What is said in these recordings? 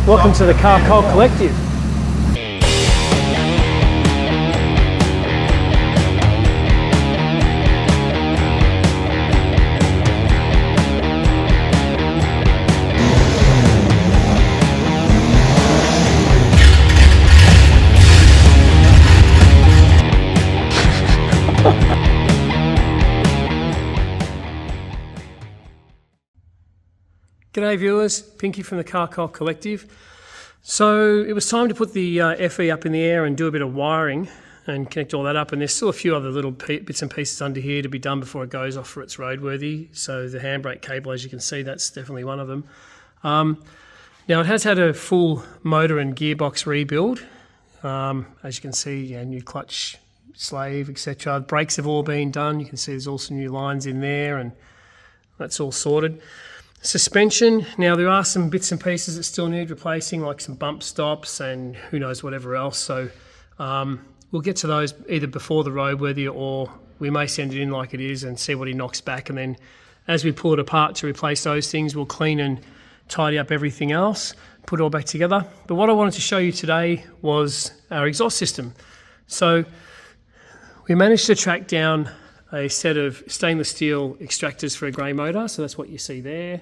Welcome to the Car Cult Collective. G'day viewers, Pinky from the Car Cult Collective. So it was time to put the FE up in the air and do a bit of wiring and connect all that up, and there's still a few other little bits and pieces under here to be done before it goes off for its roadworthy. So the handbrake cable, as you can see, that's definitely one of them. Now it has had a full motor and gearbox rebuild. As you can see, new clutch slave, etc. Brakes have all been done. You can see there's also new lines in there, and that's all sorted. Suspension, now there are some bits and pieces that still need replacing, like some bump stops and who knows whatever else. So we'll get to those either before the roadworthy, or we may send it in like it is and see what he knocks back. And then as we pull it apart to replace those things, we'll clean and tidy up everything else, put it all back together. But what I wanted to show you today was our exhaust system. So we managed to track down a set of stainless steel extractors for a grey motor, so that's what you see there.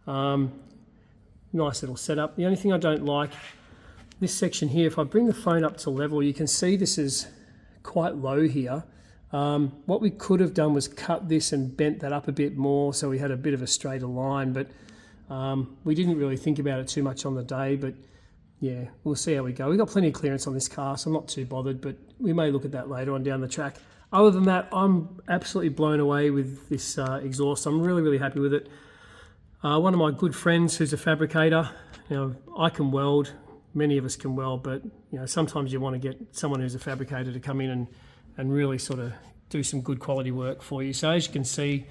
Nice little setup. The only thing I don't like, this section here, if I bring the phone up to level, you can see this is quite low here. What we could have done was cut this and bent that up a bit more so we had a bit of a straighter line, but we didn't really think about it too much on the day. But yeah, we'll see how we go. We've got plenty of clearance on this car, so I'm not too bothered, but we may look at that later on down the track. Other than that, I'm absolutely blown away with this exhaust. I'm really, really happy with it. One of my good friends who's a fabricator, I can weld, many of us can weld, but sometimes you want to get someone who's a fabricator to come in and really sort of do some good quality work for you. So as you can see,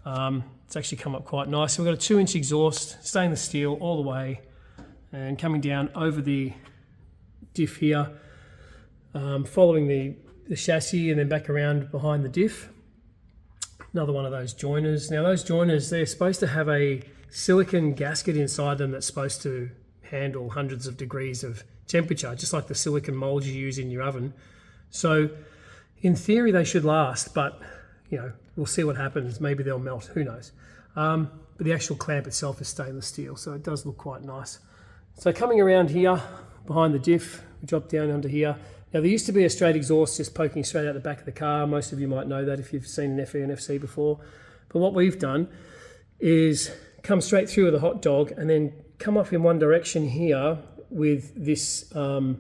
it's actually come up quite nice. So we've got a 2-inch exhaust, stainless steel all the way, and coming down over the diff here, following the chassis and then back around behind the diff. Another one of those joiners. Now those joiners, they're supposed to have a silicon gasket inside them that's supposed to handle hundreds of degrees of temperature, just like the silicon molds you use in your oven. So in theory they should last, but we'll see what happens. Maybe they'll melt, who knows. But the actual clamp itself is stainless steel, so it does look quite nice. So coming around here behind the diff, we drop down under here. Now there used to be a straight exhaust just poking straight out the back of the car. Most of you might know that if you've seen an FE and FC before. But what we've done is come straight through with a hot dog and then come up in one direction here with this, I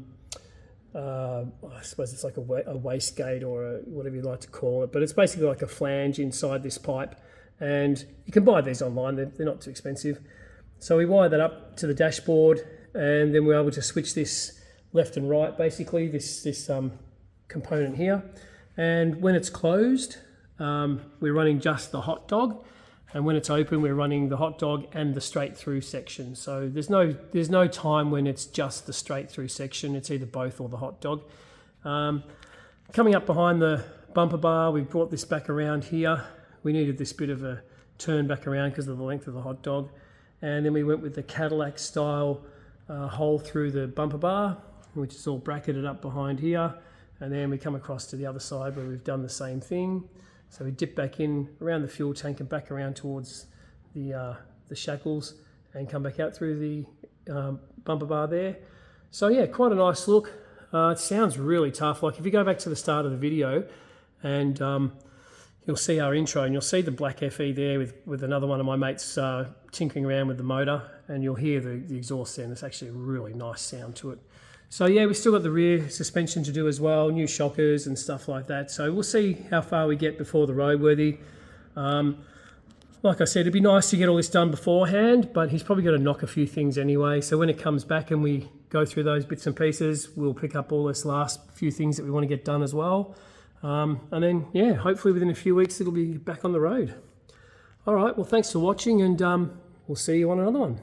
suppose it's like a wastegate or whatever you like to call it, but it's basically like a flange inside this pipe. And you can buy these online, they're not too expensive. So we wire that up to the dashboard, and then we're able to switch this left and right, basically, this component here. And when it's closed, we're running just the hot dog, and when it's open, we're running the hot dog and the straight through section. So there's no time when it's just the straight through section. It's either both or the hot dog. Coming up behind the bumper bar, we brought this back around here. We needed this bit of a turn back around because of the length of the hot dog. And then we went with the Cadillac style hole through the bumper bar, which is all bracketed up behind here. And then we come across to the other side where we've done the same thing. So we dip back in around the fuel tank and back around towards the shackles and come back out through the bumper bar there. So yeah, quite a nice look. It sounds really tough. Like if you go back to the start of the video and you'll see our intro and you'll see the black FE there with another one of my mates tinkering around with the motor, and you'll hear the exhaust sound. It's actually a really nice sound to it. So yeah, we've still got the rear suspension to do as well, new shockers and stuff like that. So we'll see how far we get before the roadworthy. Like I said, it'd be nice to get all this done beforehand, but he's probably going to knock a few things anyway. So when it comes back and we go through those bits and pieces, we'll pick up all this last few things that we want to get done as well. And then, yeah, hopefully within a few weeks, it'll be back on the road. All right, well, thanks for watching, and we'll see you on another one.